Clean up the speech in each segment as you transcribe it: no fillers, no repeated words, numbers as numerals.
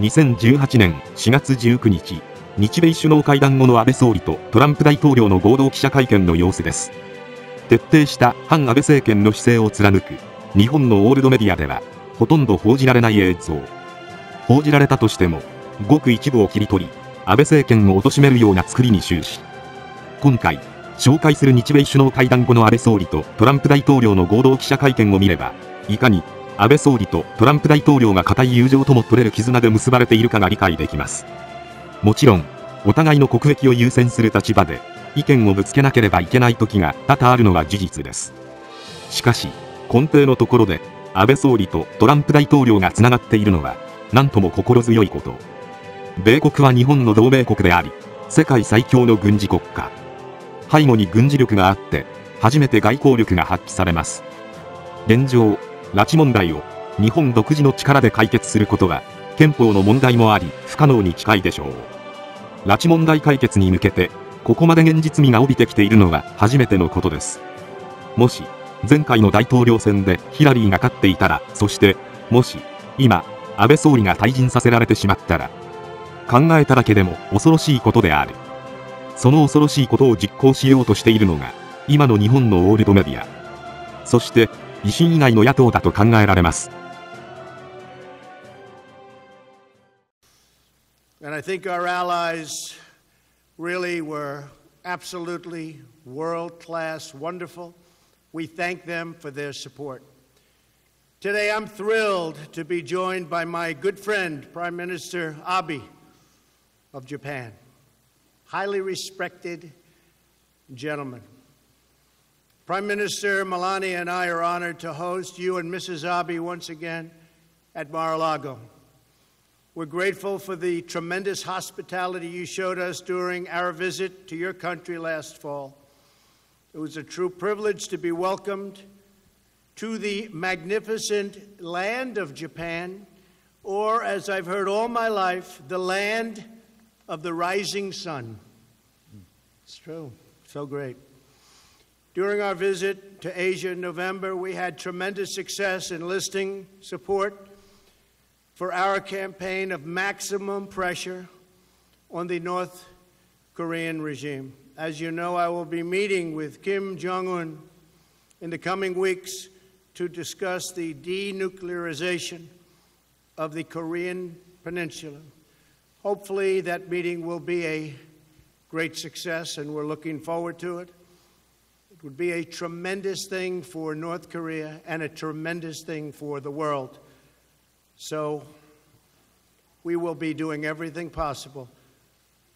2018年4月19日、日米首脳会談後の安倍総理とトランプ大統領の合同記者会見の様子です。徹底した反安倍政権の姿勢を貫く日本のオールドメディアでは、ほとんど報じられない映像、報じられたとしてもごく一部を切り取り、安倍政権を貶めるような作りに終始。今回紹介する日米首脳会談後の安倍総理とトランプ大統領の合同記者会見を見れば、いかに安倍総理とトランプ大統領が固い友情とも取れる絆で結ばれているかが理解できます。もちろんお互いの国益を優先する立場で意見をぶつけなければいけない時が多々あるのは事実です。しかし根底のところで安倍総理とトランプ大統領がつながっているのは何とも心強いこと。米国は日本の同盟国であり、世界最強の軍事国家。背後に軍事力があって初めて外交力が発揮されます。現状、拉致問題を日本独自の力で解決することは憲法の問題もあり不可能に近いでしょう。拉致問題解決に向けてここまで現実味が帯びてきているのは初めてのことです。もし前回の大統領選でヒラリーが勝っていたら、そしてもし今安倍総理が退陣させられてしまったら、考えただけでも恐ろしいことである。その恐ろしいことを実行しようとしているのが今の日本のオールドメディア、そして維新以外の野党だと考えられます。And I think our allies really were absolutely world-class, wonderful. We thank them for their support. Today I'm thrilled to be joined by my good friend, Prime Minister Abe of Japan. Highly respected gentleman. Prime Minister Melania and I are honored to host you and Mrs. Abe once again at Mar-a-Lago. We're grateful for the tremendous hospitality you showed us during our visit to your country last fall. It was a true privilege to be welcomed to the magnificent land of Japan, or as I've heard all my life, the land of the rising sun. It's true. So great. During our visit to Asia in November, we had tremendous success enlisting support for our campaign of maximum pressure on the North Korean regime. As you know, I will be meeting with Kim Jong-un in the coming weeks to discuss the denuclearization of the Korean Peninsula. Hopefully that meeting will be a great success, and we're looking forward to it. It would be a tremendous thing for North Korea and a tremendous thing for the world. So we will be doing everything possible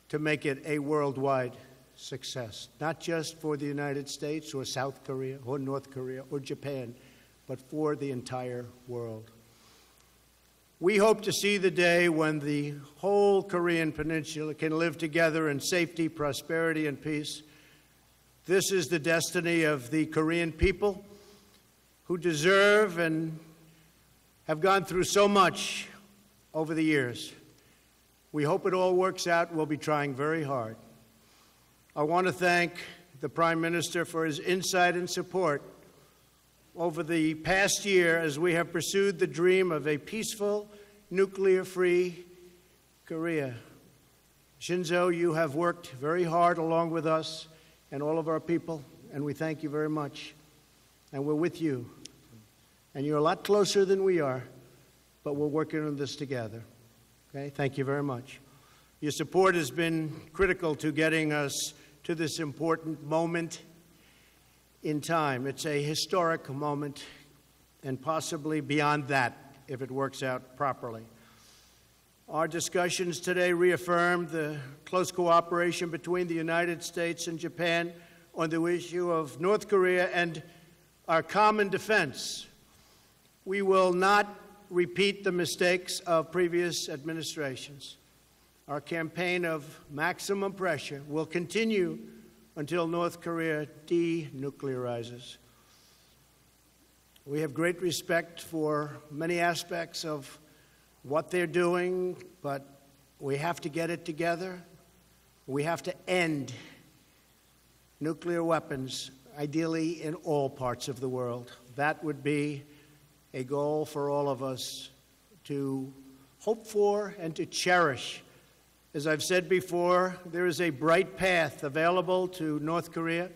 to make it a worldwide success, not just for the United States or South Korea or North Korea or Japan, but for the entire world. We hope to see the day when the whole Korean Peninsula can live together in safety, prosperity, and peace. This is the destiny of the Korean people, who deserve and have gone through so much over the years. We hope it all works out. We'll be trying very hard. I want to thank the Prime Minister for his insight and support over the past year as we have pursued the dream of a peaceful, nuclear-free Korea. Shinzo, you have worked very hard along with us and all of our people, and we thank you very much. And we're with you. And you're a lot closer than we are, but we're working on this together. Okay? Thank you very much. Your support has been critical to getting us to this important moment in time. It's a historic moment, and possibly beyond that if it works out properly. Our discussions today reaffirmed the close cooperation between the United States and Japan on the issue of North Korea and our common defense. We will not repeat the mistakes of previous administrations. Our campaign of maximum pressure will continue until North Korea denuclearizes. We have great respect for many aspects of what they're doing, but we have to get it together. We have to end nuclear weapons, ideally in all parts of the world. That would be a goal for all of us to hope for, and to cherish. As I've said before, there is a bright path available to North Korea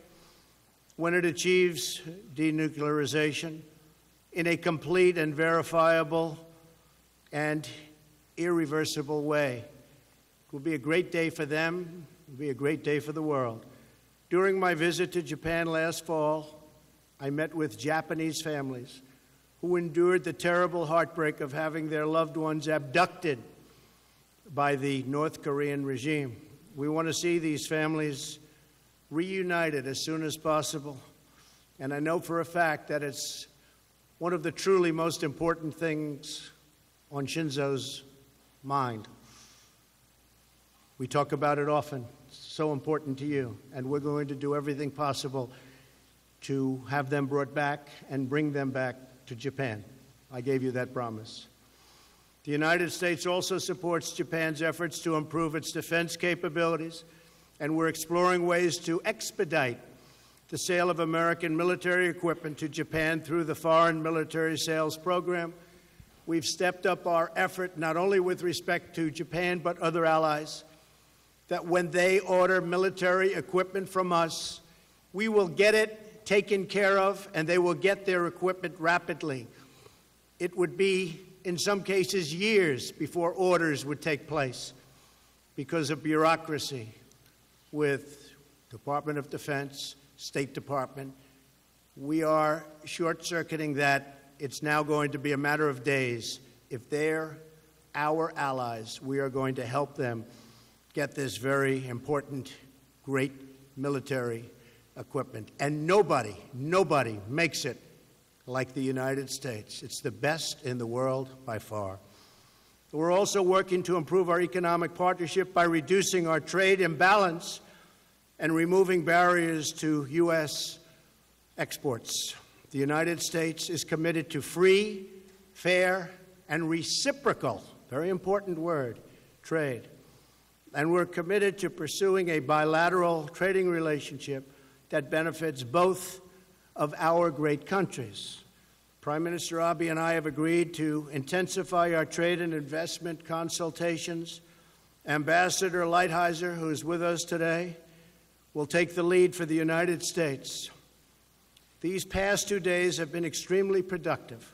when it achieves denuclearization in a complete and verifiable and irreversible way. It will be a great day for them. It will be a great day for the world. During my visit to Japan last fall, I met with Japanese families who endured the terrible heartbreak of having their loved ones abducted by the North Korean regime. We want to see these families reunited as soon as possible. And I know for a fact that it's one of the truly most important things on Shinzo's mind. We talk about it often. It's so important to you. And we're going to do everything possible to have them brought back and bring them back to Japan. I gave you that promise. The United States also supports Japan's efforts to improve its defense capabilities, and we're exploring ways to expedite the sale of American military equipment to Japan through the Foreign Military Sales Program. We've stepped up our effort not only with respect to Japan but other allies, that when they order military equipment from us, we will get it taken care of and they will get their equipment rapidly. It would be, in some cases, years before orders would take place because of bureaucracy with Department of Defense, State Department. We are short-circuiting that. It's now going to be a matter of days. If they're our allies, we are going to help them get this very important, great military equipment. And nobody makes it like the United States. It's the best in the world by far. We're also working to improve our economic partnership by reducing our trade imbalance and removing barriers to U.S. exports. The United States is committed to free, fair, and reciprocal, very important word, trade. And we're committed to pursuing a bilateral trading relationship that benefits both of our great countries. Prime Minister Abe and I have agreed to intensify our trade and investment consultations. Ambassador Lighthizer, who is with us today, will take the lead for the United States. These past 2 days have been extremely productive.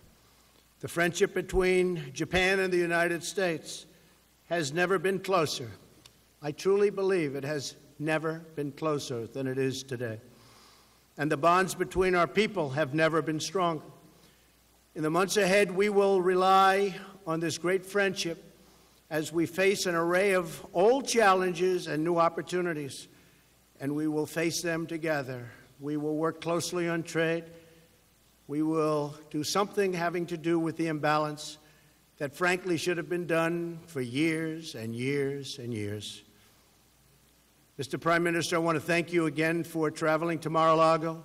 The friendship between Japan and the United States has never been closer. I truly believe it has never been closer than it is today. And the bonds between our people have never been stronger. In the months ahead, we will rely on this great friendship as we face an array of old challenges and new opportunities, and we will face them together. We will work closely on trade. We will do something having to do with the imbalance that frankly should have been done for years and years and years. Mr. Prime Minister, I want to thank you again for traveling to Mar-a-Lago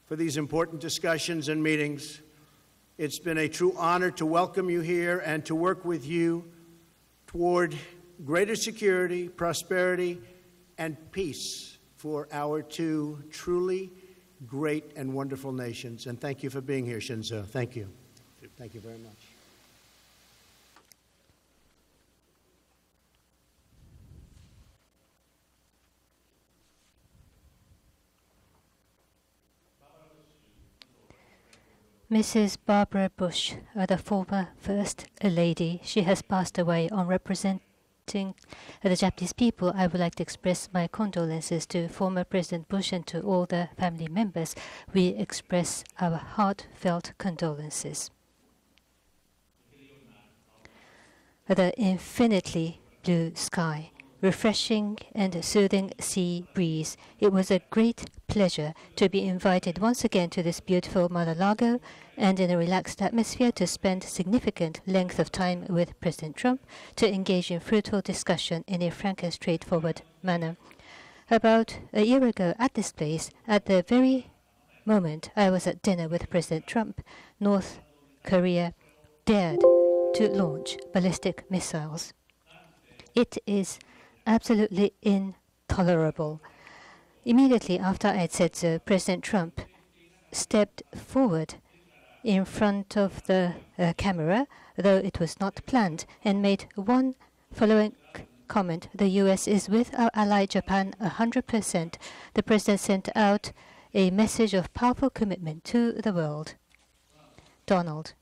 for these important discussions and meetings. It's been a true honor to welcome you here and to work with you toward greater security, prosperity, and peace for our two truly great and wonderful nations. And thank you for being here, Shinzo. Thank you. Thank you very much. Mrs. Barbara Bush, the former First Lady, she has passed away. On representing the Japanese people, I would like to express my condolences to former President Bush and to all the family members. We express our heartfelt condolences. The infinitely blue sky, refreshing and soothing sea breeze. It was a great pleasure to be invited once again to this beautiful Mar-a-Lago and in a relaxed atmosphere to spend significant length of time with President Trump to engage in fruitful discussion in a frank and straightforward manner. About a year ago at this place, at the very moment I was at dinner with President Trump, North Korea dared to launch ballistic missiles. It is absolutely intolerable. Immediately after I had said so, President Trump stepped forward in front of the camera, though it was not planned, and made one following comment: "The U.S. is with our ally Japan 100%. The President sent out a message of powerful commitment to the world." Donald,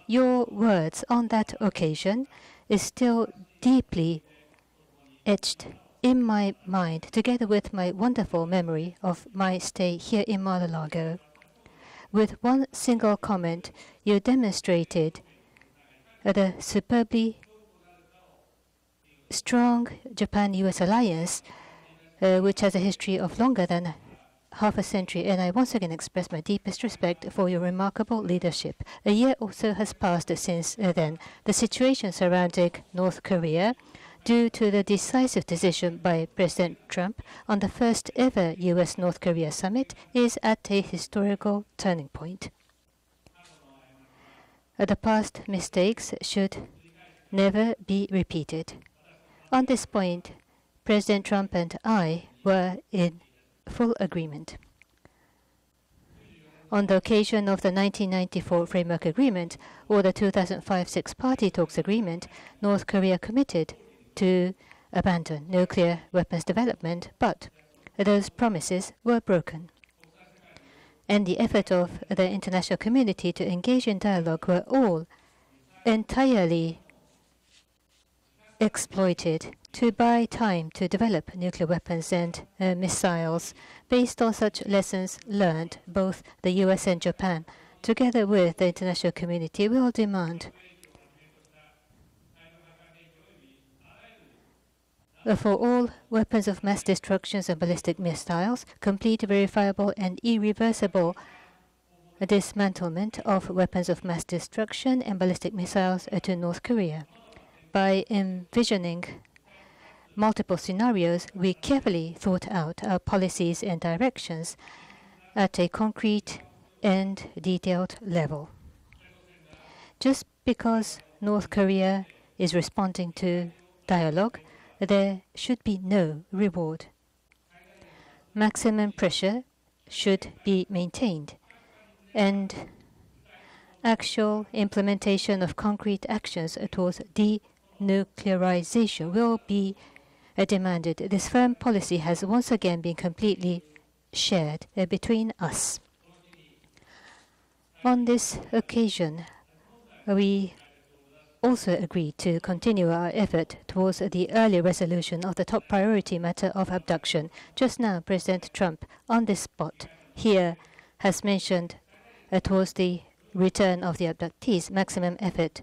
your words on that occasion is still deeply etched in my mind, together with my wonderful memory of my stay here in Mar-a-Lago. With one single comment, you demonstrated the superbly strong Japan-US alliance, which has a history of longer than half a century, and I once again express my deepest respect for your remarkable leadership. A year or so has passed since then. The situation surrounding North Korea, due to the decisive decision by President Trump on the first ever U.S.-North Korea summit, is at a historical turning point. The past mistakes should never be repeated. On this point, President Trump and I were in full agreement. On the occasion of the 1994 Framework Agreement or the 2005 Six-Party Talks Agreement, North Korea committed to abandon nuclear weapons development, but those promises were broken. And the effort of the international community to engage in dialogue were all entirely exploited to buy time to develop nuclear weapons and missiles. Based on such lessons learned, both the U.S. and Japan, together with the international community, will demand for all weapons of mass destruction and ballistic missiles, complete, verifiable, and irreversible dismantlement of weapons of mass destruction and ballistic missiles to North Korea. By envisioning multiple scenarios, we carefully thought out our policies and directions at a concrete and detailed level. Just because North Korea is responding to dialogue, there should be no reward. Maximum pressure should be maintained, and actual implementation of concrete actions towards denuclearization will be demanded. This firm policy has once again been completely shared between us. On this occasion, we also agreed to continue our effort towards the early resolution of the top priority matter of abduction. Just now, President Trump, on this spot here, has mentioned towards the return of the abductees, maximum effort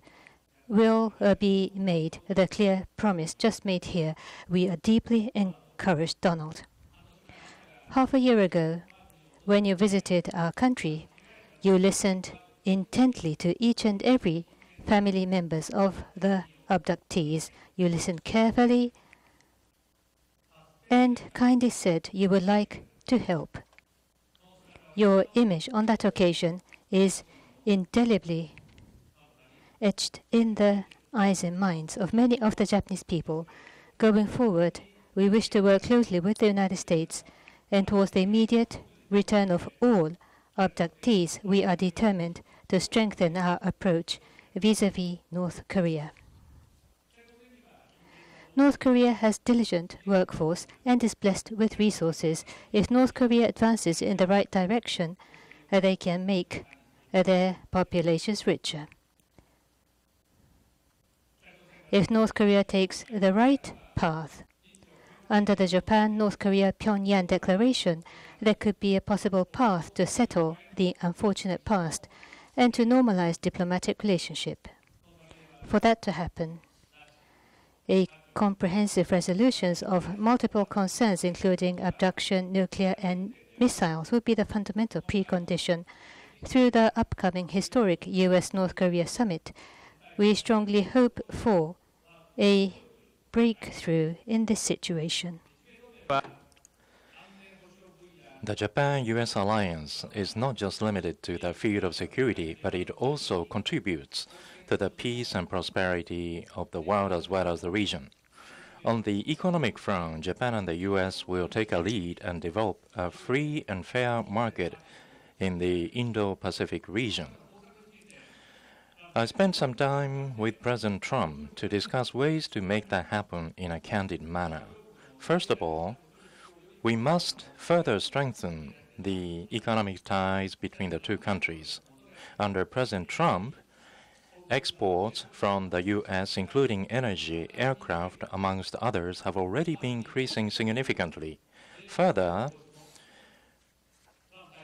will be made. The clear promise just made here. We are deeply encouraged, Donald. Half a year ago, when you visited our country, you listened intently to each and every family members of the abductees. You listened carefully and kindly said you would like to help. Your image on that occasion is indelibly etched in the eyes and minds of many of the Japanese people. Going forward, we wish to work closely with the United States, and towards the immediate return of all abductees, we are determined to strengthen our approach vis-à-vis North Korea. North Korea has diligent workforce and is blessed with resources. If North Korea advances in the right direction, they can make their populations richer. If North Korea takes the right path, under the Japan-North Korea-Pyongyang Declaration, there could be a possible path to settle the unfortunate past and to normalize diplomatic relationship. For that to happen, a comprehensive resolutions of multiple concerns, including abduction, nuclear, and missiles, would be the fundamental precondition. Through the upcoming historic U.S.-North Korea summit, we strongly hope for a breakthrough in this situation. The Japan-US alliance is not just limited to the field of security, but it also contributes to the peace and prosperity of the world as well as the region. On the economic front, Japan and the US will take a lead and develop a free and fair market in the Indo-Pacific region. I spent some time with President Trump to discuss ways to make that happen in a candid manner. First of all, we must further strengthen the economic ties between the two countries. Under President Trump, exports from the U.S., including energy, aircraft, amongst others, have already been increasing significantly. Further,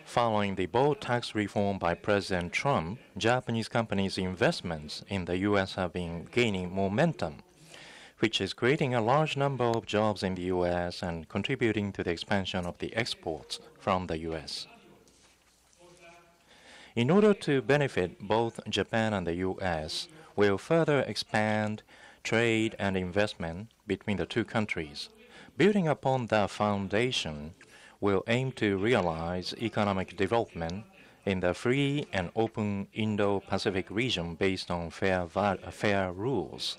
following the bold tax reform by President Trump, Japanese companies' investments in the U.S. have been gaining momentum, which is creating a large number of jobs in the U.S. and contributing to the expansion of the exports from the U.S. In order to benefit both Japan and the U.S., we'll further expand trade and investment between the two countries. Building upon that foundation, we'll aim to realize economic development in the free and open Indo-Pacific region based on fair rules.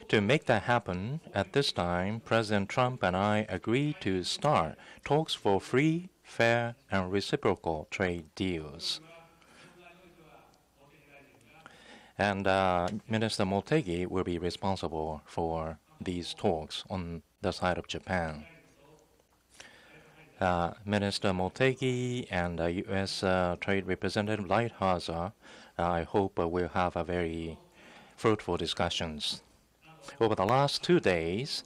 To make that happen, at this time, President Trump and I agreed to start talks for free, fair, and reciprocal trade deals. And Minister Motegi will be responsible for these talks on the side of Japan. Minister Motegi and U.S. Trade Representative Lighthizer, I hope will have a very fruitful discussions. Over the last 2 days,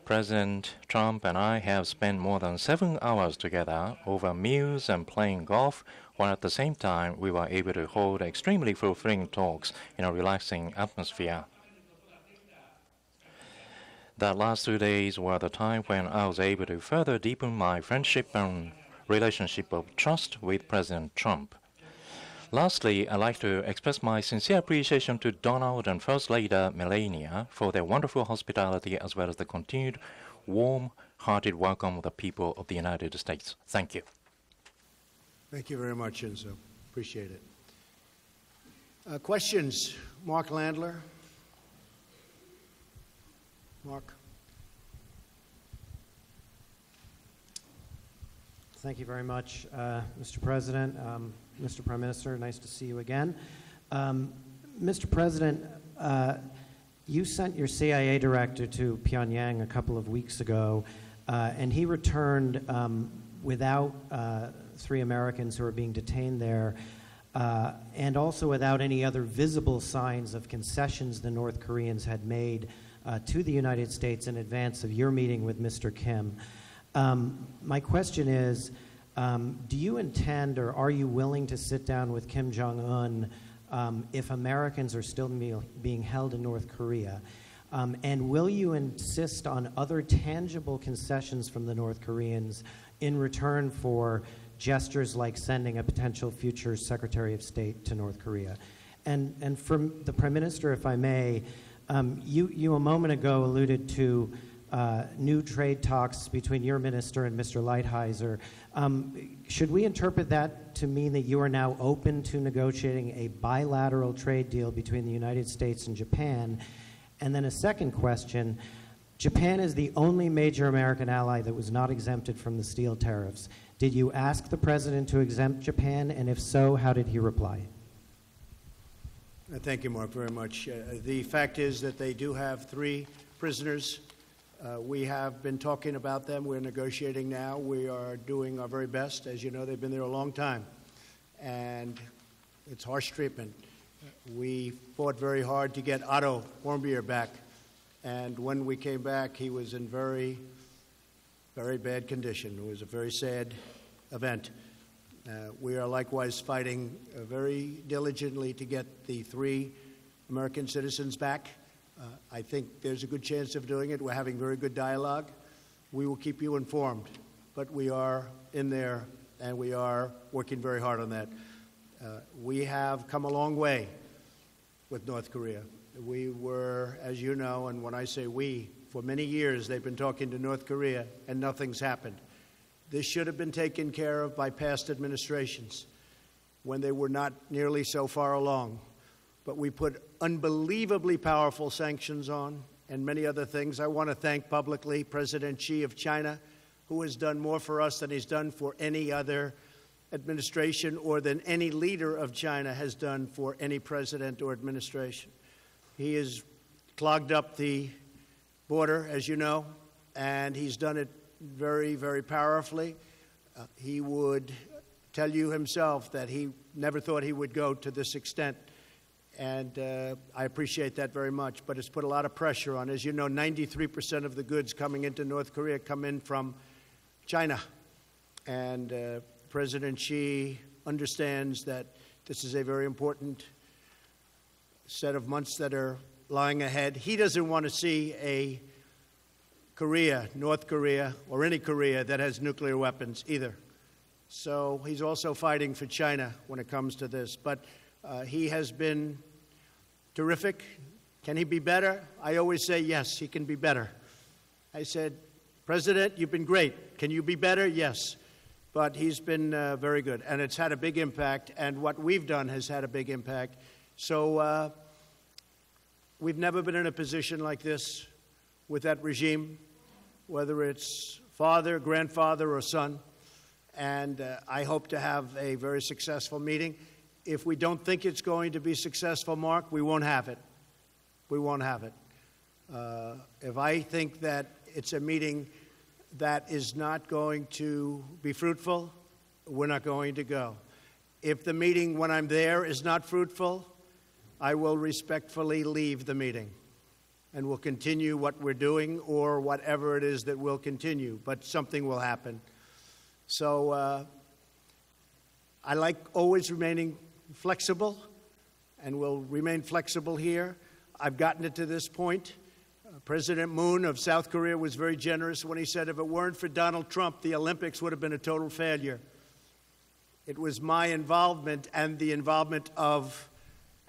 President Trump and I have spent more than 7 hours together over meals and playing golf, while at the same time we were able to hold extremely fulfilling talks in a relaxing atmosphere. The last 2 days were the time when I was able to further deepen my friendship and relationship of trust with President Trump. Lastly, I'd like to express my sincere appreciation to Donald and First Lady Melania for their wonderful hospitality as well as the continued warm-hearted welcome of the people of the United States. Thank you. Thank you very much, Enzo. Appreciate it. Questions? Mark Landler. Mark. Thank you very much, Mr. President. Mr. Prime Minister, nice to see you again. Mr. President, you sent your CIA director to Pyongyang a couple of weeks ago, and he returned without 3 Americans who are being detained there, and also without any other visible signs of concessions the North Koreans had made to the United States in advance of your meeting with Mr. Kim. My question is, do you intend or are you willing to sit down with Kim Jong-un if Americans are still being held in North Korea? And will you insist on other tangible concessions from the North Koreans in return for gestures like sending a potential future Secretary of State to North Korea? And from the Prime Minister, if I may, you a moment ago alluded to new trade talks between your minister and Mr. Lighthizer. Should we interpret that to mean that you are now open to negotiating a bilateral trade deal between the United States and Japan? And then a second question, Japan is the only major American ally that was not exempted from the steel tariffs. Did you ask the President to exempt Japan, and if so, how did he reply? Thank you, Mark, very much. The fact is that they do have 3 prisoners. We have been talking about them. We're negotiating now. We are doing our very best. As you know, they've been there a long time, and it's harsh treatment. We fought very hard to get Otto Warmbier back, and when we came back, he was in very, very bad condition. It was a very sad event. We are likewise fighting very diligently to get the 3 American citizens back. I think there's a good chance of doing it. We're having very good dialogue. We will keep you informed, but we are in there, and we are working very hard on that. We have come a long way with North Korea. We were, as you know, and when I say we, for many years they've been talking to North Korea, and nothing's happened. This should have been taken care of by past administrations when they were not nearly so far along. But we put unbelievably powerful sanctions on and many other things. I want to thank publicly President Xi of China, who has done more for us than he's done for any other administration or than any leader of China has done for any president or administration. He has clogged up the border, as you know, and he's done it very, very powerfully. He would tell you himself that he never thought he would go to this extent, and I appreciate that very much, but it's put a lot of pressure on. As you know, 93% of the goods coming into North Korea come in from China, and President Xi understands that this is a very important set of months that are lying ahead. He doesn't want to see a Korea, North Korea, or any Korea that has nuclear weapons either. So he's also fighting for China when it comes to this. But he has been terrific. Can he be better? I always say, yes, he can be better. I said, President, you've been great. Can you be better? Yes. But he's been very good, and it's had a big impact, and what we've done has had a big impact. So we've never been in a position like this with that regime, whether it's father, grandfather, or son, and I hope to have a very successful meeting. If we don't think it's going to be successful, Mark, we won't have it. We won't have it. If I think that it's a meeting that is not going to be fruitful, we're not going to go. If the meeting, when I'm there, is not fruitful, I will respectfully leave the meeting, and we'll continue what we're doing or whatever it is that will continue, but something will happen. So I like always remaining flexible, and will remain flexible here. I've gotten it to this point. President Moon of South Korea was very generous when he said if it weren't for Donald Trump, the Olympics would have been a total failure. It was my involvement and the involvement of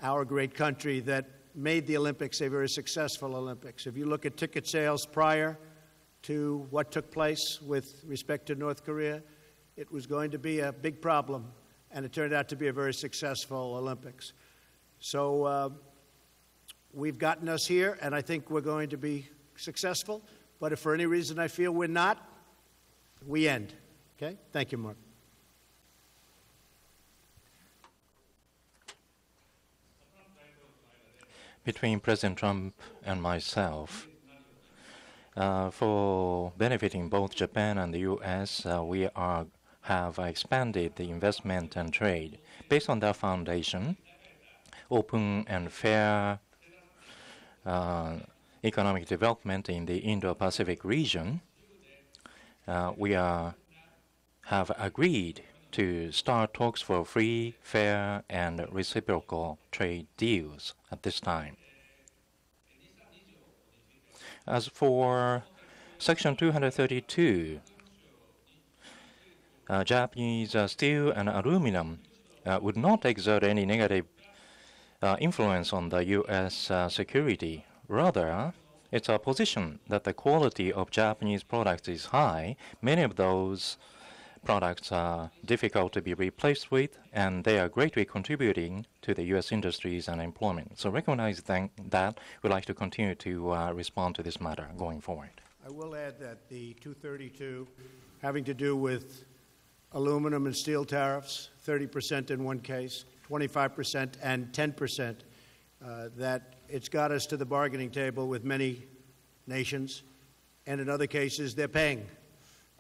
our great country that made the Olympics a very successful Olympics. If you look at ticket sales prior to what took place with respect to North Korea, it was going to be a big problem, and it turned out to be a very successful Olympics. So we've gotten us here, and I think we're going to be successful. But if for any reason I feel we're not, we end. Okay? Thank you, Mark. Between President Trump and myself, for benefiting both Japan and the U.S., we have expanded the investment and trade. Based on that foundation, open and fair economic development in the Indo-Pacific region, we have agreed to start talks for free, fair, and reciprocal trade deals at this time. As for Section 232, Japanese steel and aluminum would not exert any negative influence on the U.S. security. Rather, it's our position that the quality of Japanese products is high. Many of those products are difficult to be replaced with, and they are greatly contributing to the U.S. industries and employment. So recognizing that, we'd like to continue to respond to this matter going forward. I will add that the 232 having to do with aluminum and steel tariffs, 30% in one case, 25% and 10%, that it's got us to the bargaining table with many nations, and in other cases they're paying.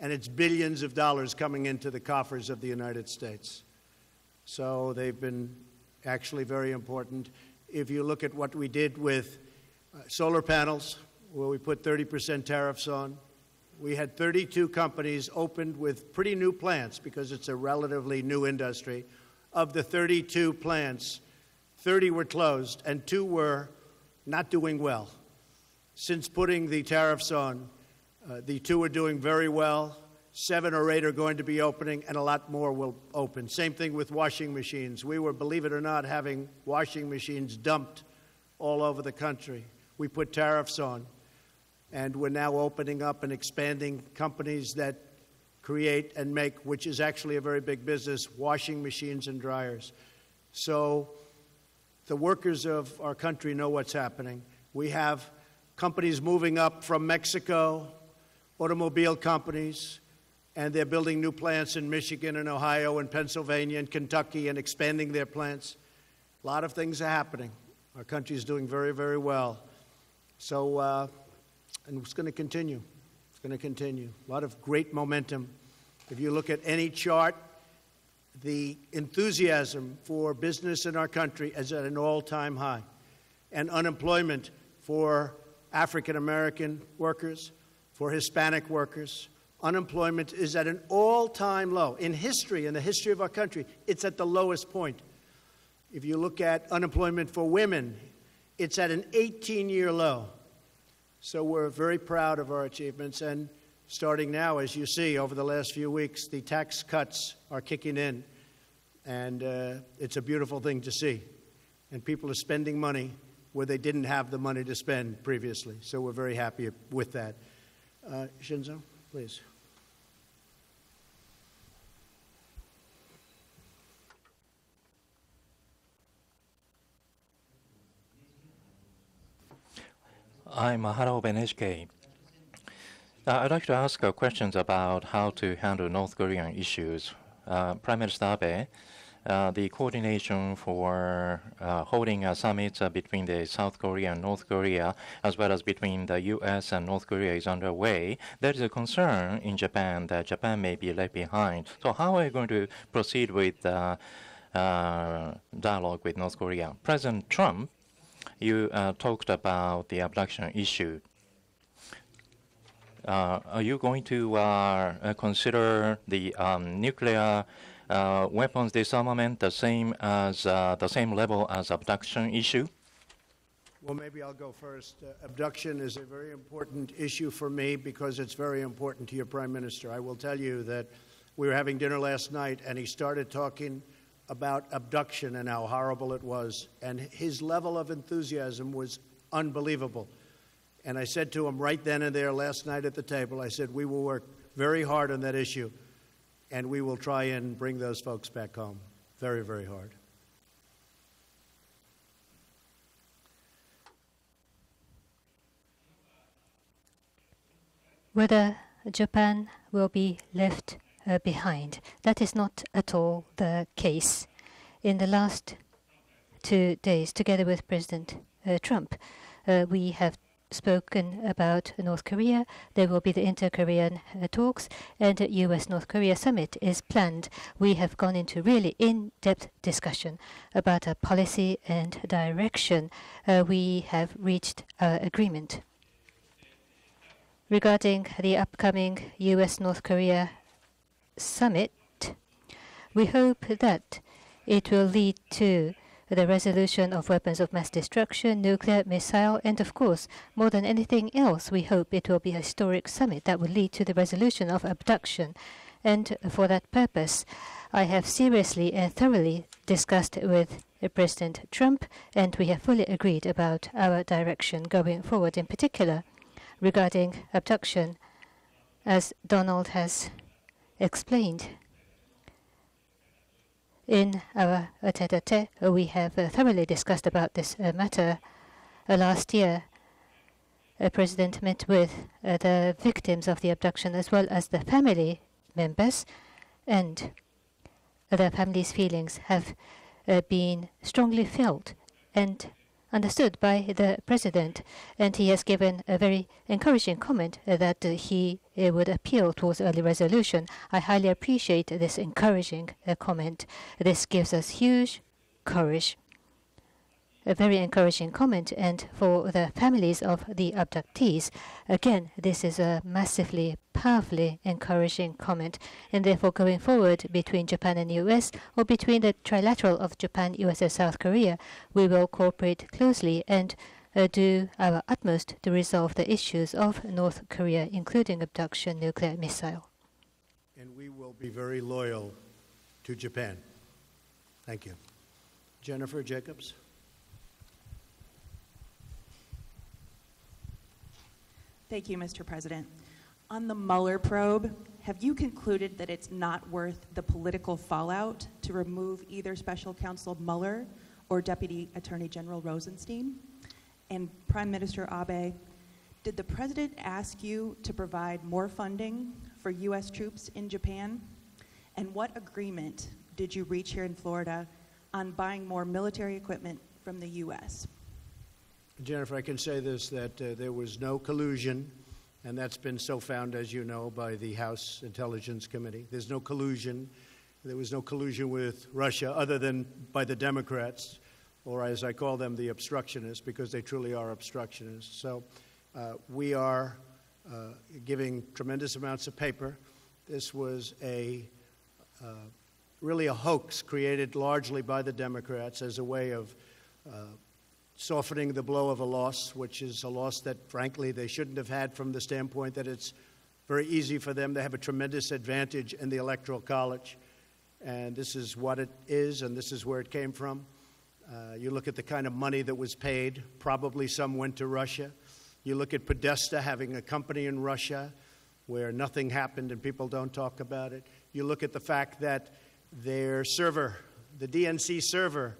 And it's billions of dollars coming into the coffers of the United States. So they've been actually very important. If you look at what we did with solar panels, where we put 30% tariffs on, we had 32 companies opened with pretty new plants because it's a relatively new industry. Of the 32 plants, 30 were closed and 2 were not doing well. Since putting the tariffs on, the 2 are doing very well. 7 or 8 are going to be opening, and a lot more will open. Same thing with washing machines. We were, believe it or not, having washing machines dumped all over the country. We put tariffs on, and we're now opening up and expanding companies that create and make, which is actually a very big business, washing machines and dryers. So the workers of our country know what's happening. We have companies moving up from Mexico, automobile companies, And they're building new plants in Michigan and Ohio and Pennsylvania and Kentucky and expanding their plants. A lot of things are happening. Our country is doing very, very well. So, and it's going to continue. It's going to continue. A lot of great momentum. If you look at any chart, the enthusiasm for business in our country is at an all-time high. And unemployment for African American workers, for Hispanic workers, unemployment is at an all-time low. In history, in the history of our country, it's at the lowest point. If you look at unemployment for women, it's at an 18-year low. So we're very proud of our achievements. And starting now, as you see, over the last few weeks, the tax cuts are kicking in. And it's a beautiful thing to see. And people are spending money where they didn't have the money to spend previously. So we're very happy with that. Shinzo, please. I'm Harao NHK. I'd like to ask questions about how to handle North Korean issues. Prime Minister Abe, the coordination for holding a summit between the South Korea and North Korea, as well as between the U.S. and North Korea, is underway. There is a concern in Japan that Japan may be left behind. So how are you going to proceed with dialogue with North Korea? President Trump, you talked about the abduction issue. Are you going to consider the nuclear weapons disarmament the same level as abduction issue? Well, maybe I'll go first. Abduction is a very important issue for me because it's very important to your Prime Minister. I will tell you that we were having dinner last night, and he started talking about abduction and how horrible it was, and his level of enthusiasm was unbelievable. And I said to him right then and there last night at the table, I said, we will work very hard on that issue, and we will try and bring those folks back home. Very, very hard. Whether Japan will be left behind, that is not at all the case. In the last 2 days, together with President Trump, we have spoken about North Korea. There will be the inter-Korean talks, and the U.S.-North Korea summit is planned. We have gone into really in-depth discussion about a policy and direction. We have reached agreement. Regarding the upcoming U.S.-North Korea summit, we hope that it will lead to the resolution of weapons of mass destruction, nuclear, missile, and of course, more than anything else, we hope it will be a historic summit that will lead to the resolution of abduction. And for that purpose, I have seriously and thoroughly discussed with President Trump, and we have fully agreed about our direction going forward, in particular regarding abduction, as Donald has explained. In our tete-a-tete, we have thoroughly discussed about this matter. Last year, the President met with the victims of the abduction as well as the family members, and the family's feelings have been strongly felt and understood by the President, and he has given a very encouraging comment that he would appeal towards early resolution. I highly appreciate this encouraging comment. This gives us huge courage. A very encouraging comment, and for the families of the abductees, again, this is a massively, powerfully encouraging comment. And therefore, going forward between Japan and U.S., or between the trilateral of Japan, U.S., and South Korea, we will cooperate closely and do our utmost to resolve the issues of North Korea, including abduction, nuclear, missile. And we will be very loyal to Japan. Thank you. Jennifer Jacobs. Thank you, Mr. President. On the Mueller probe, have you concluded that it's not worth the political fallout to remove either Special Counsel Mueller or Deputy Attorney General Rosenstein? And Prime Minister Abe, did the President ask you to provide more funding for U.S. troops in Japan? And what agreement did you reach here in Florida on buying more military equipment from the U.S.? Jennifer, I can say this, that there was no collusion, and that's been so found, as you know, by the House Intelligence Committee. There's no collusion. There was no collusion with Russia other than by the Democrats, or as I call them, the obstructionists, because they truly are obstructionists. So we are giving tremendous amounts of paper. This was really a hoax created largely by the Democrats as a way of softening the blow of a loss, which is a loss that, frankly, they shouldn't have had from the standpoint that it's very easy for them. They have a tremendous advantage in the Electoral College, and this is what it is, and this is where it came from. You look at the kind of money that was paid. Probably some went to Russia. You look at Podesta having a company in Russia where nothing happened and people don't talk about it. You look at the fact that their server, the DNC server,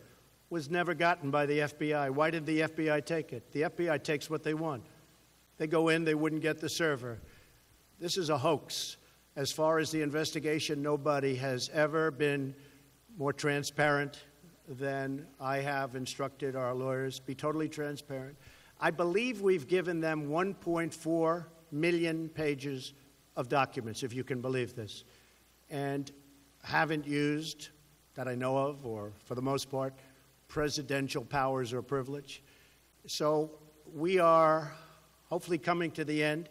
was never gotten by the FBI. Why did the FBI take it? The FBI takes what they want. They go in, they wouldn't get the server. This is a hoax. As far as the investigation, nobody has ever been more transparent than I have instructed our lawyers. Be totally transparent. I believe we've given them 1.4 million pages of documents, if you can believe this, and haven't used, that I know of, or for the most part, presidential powers or privilege. So we are hopefully coming to the end.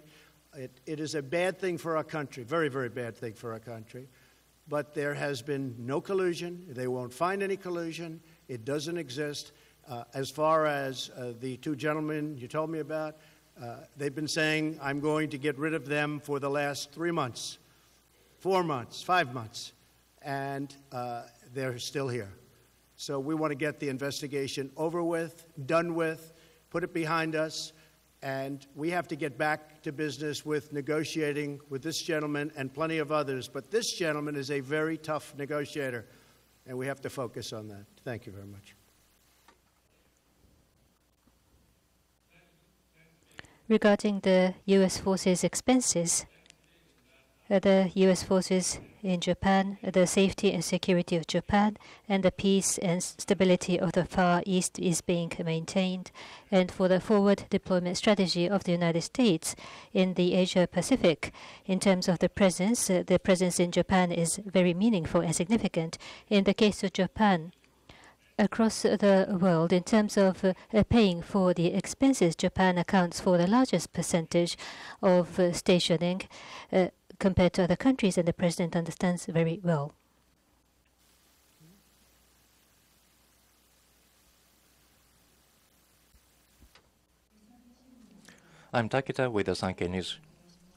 It is a bad thing for our country, very, very bad thing for our country. But there has been no collusion. They won't find any collusion. It doesn't exist. As far as the two gentlemen you told me about, they've been saying, I'm going to get rid of them for the last 3 months, 4 months, 5 months, and they're still here. So we want to get the investigation over with, done with, put it behind us, and we have to get back to business with negotiating with this gentleman and plenty of others. But this gentleman is a very tough negotiator, and we have to focus on that. Thank you very much. Regarding the U.S. forces' expenses, the U.S. forces in Japan, the safety and security of Japan, and the peace and stability of the Far East is being maintained. And for the forward deployment strategy of the United States in the Asia-Pacific, in terms of the presence in Japan is very meaningful and significant. In the case of Japan, across the world, in terms of paying for the expenses, Japan accounts for the largest percentage of stationing compared to other countries, and the President understands very well. I'm Takita with the Sankei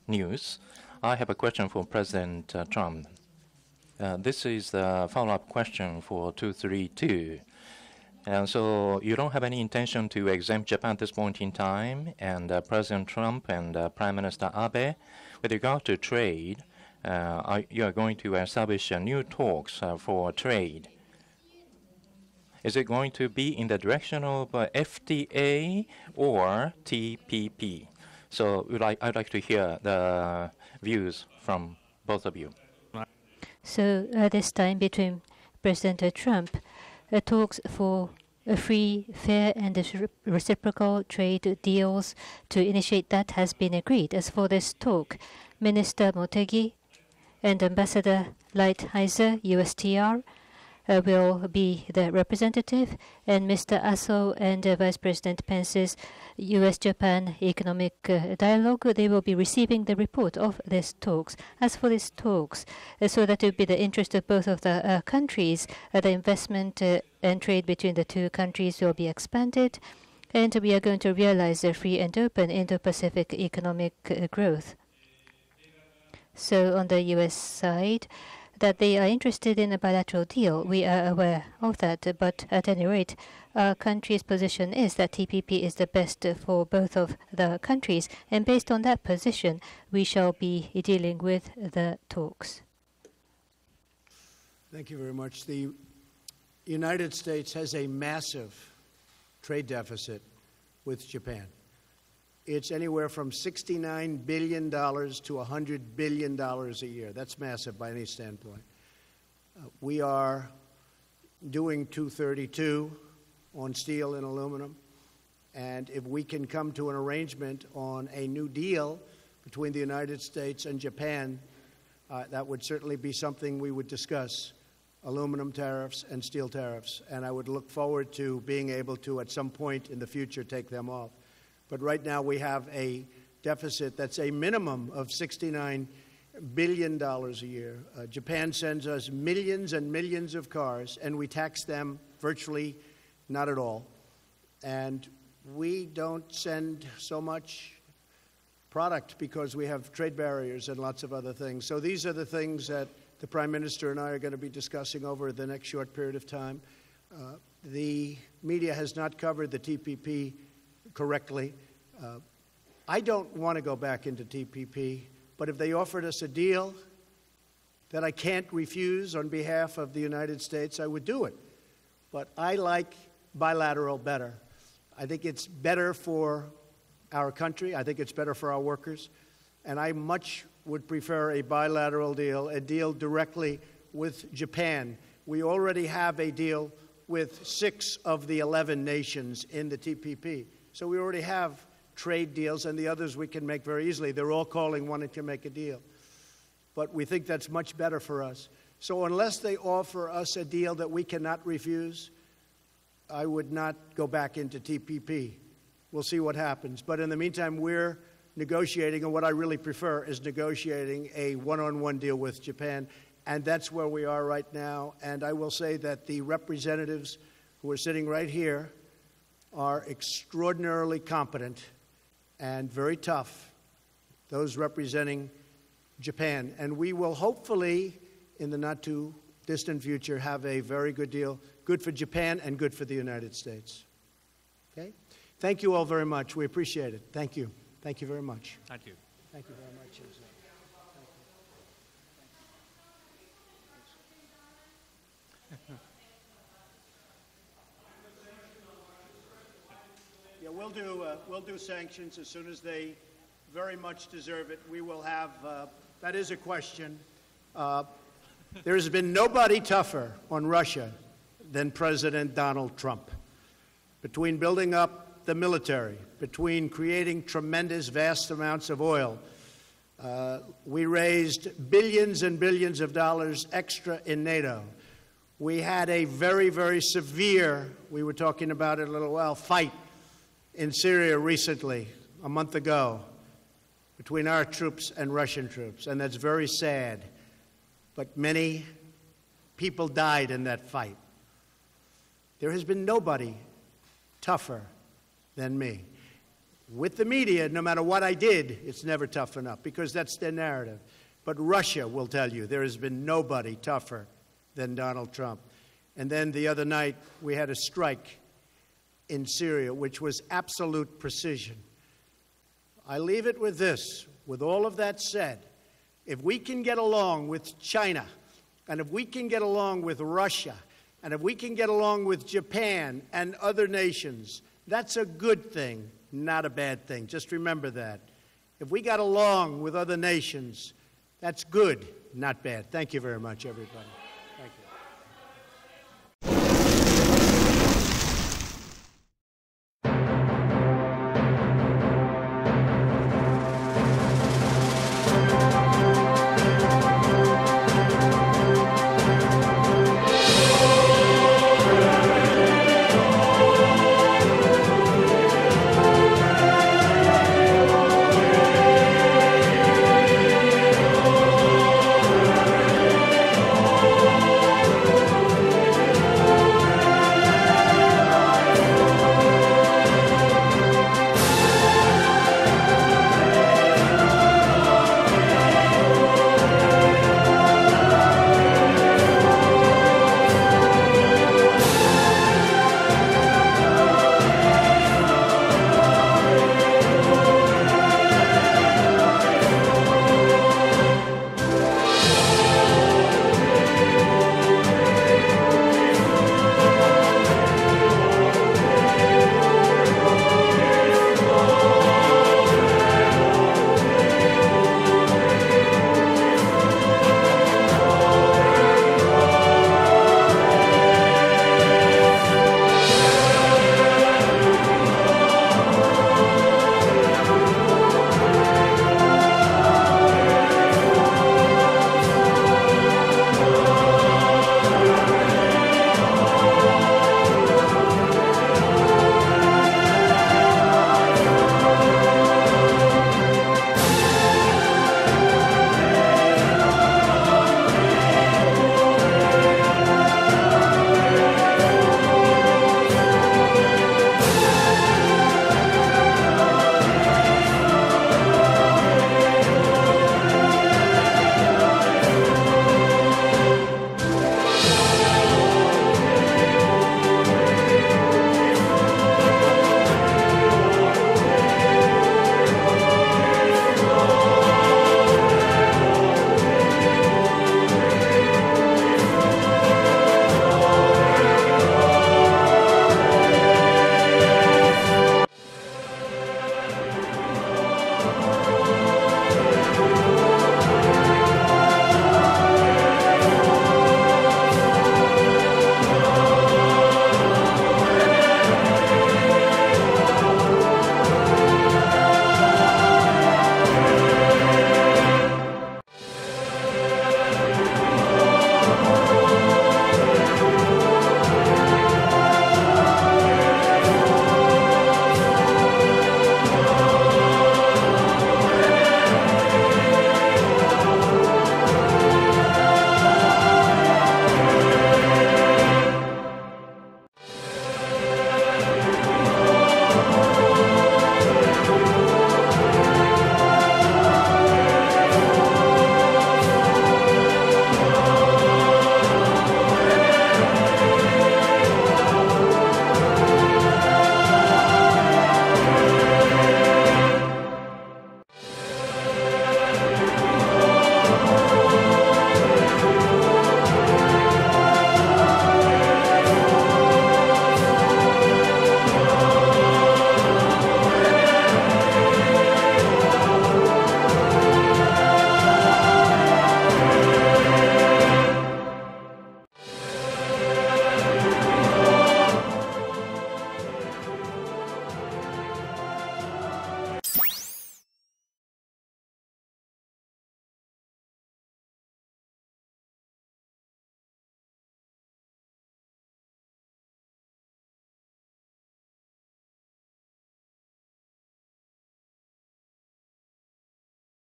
News. I have a question for President Trump. This is the follow-up question for 232. And so you don't have any intention to exempt Japan at this point in time, and President Trump and Prime Minister Abe, with regard to trade, you are going to establish new talks for trade. Is it going to be in the direction of FTA or TPP? So I'd like to hear the views from both of you. So this time between President Trump, talks for a free, fair, and reciprocal trade deals to initiate that has been agreed. As for this talk, Minister Motegi and Ambassador Lighthizer, USTR, will be the representative, and Mr. Aso and Vice President Pence's U.S.-Japan economic dialogue, they will be receiving the report of these talks. As for these talks, so that it will be the interest of both of the countries, the investment and trade between the two countries will be expanded, and we are going to realize a free and open Indo-Pacific economic growth. So on the U.S. side, that they are interested in a bilateral deal. We are aware of that, but at any rate, our country's position is that TPP is the best for both of the countries, and based on that position, we shall be dealing with the talks. Thank you very much. The United States has a massive trade deficit with Japan. it's anywhere from $69 billion to $100 billion a year. That's massive by any standpoint. We are doing 232 on steel and aluminum. And if we can come to an arrangement on a new deal between the United States and Japan, that would certainly be something we would discuss, aluminum tariffs and steel tariffs. And I would look forward to being able to, at some point in the future, take them off. But right now we have a deficit that's a minimum of $69 billion a year. Japan sends us millions and millions of cars, and we tax them virtually not at all. And we don't send so much product because we have trade barriers and lots of other things. So these are the things that the Prime Minister and I are going to be discussing over the next short period of time. The media has not covered the TPP correctly. I don't want to go back into TPP, but if they offered us a deal that I can't refuse on behalf of the United States, I would do it. But I like bilateral better. I think it's better for our country. I think it's better for our workers. And I much would prefer a bilateral deal, a deal directly with Japan. We already have a deal with 6 of the 11 nations in the TPP. So we already have trade deals, and the others we can make very easily. They're all calling, wanting to make a deal. But we think that's much better for us. So unless they offer us a deal that we cannot refuse, I would not go back into TPP. We'll see what happens. But in the meantime, we're negotiating, and what I really prefer is negotiating a one-on-one deal with Japan, and that's where we are right now. And I will say that the representatives who are sitting right here are extraordinarily competent and very tough, those representing Japan. And we will hopefully, in the not-too-distant future, have a very good deal, good for Japan and good for the United States. Okay? Thank you all very much. We appreciate it. Thank you. Thank you very much. Thank you. Thank you very much. Yeah, we'll do sanctions as soon as they very much deserve it. We will have, that is a question. There has been nobody tougher on Russia than President Donald Trump. Between building up the military, between creating tremendous, vast amounts of oil, we raised billions and billions of dollars extra in NATO. We had a very, very severe, we were talking about it a little while, fight in Syria recently, a month ago, between our troops and Russian troops, and that's very sad. But many people died in that fight. There has been nobody tougher than me. With the media, no matter what I did, it's never tough enough, because that's their narrative. But Russia will tell you there has been nobody tougher than Donald Trump. And then the other night, we had a strike in Syria, which was absolute precision. I leave it with this. With all of that said, if we can get along with China, and if we can get along with Russia, and if we can get along with Japan and other nations, that's a good thing, not a bad thing. Just remember that. If we got along with other nations, that's good, not bad. Thank you very much, everybody.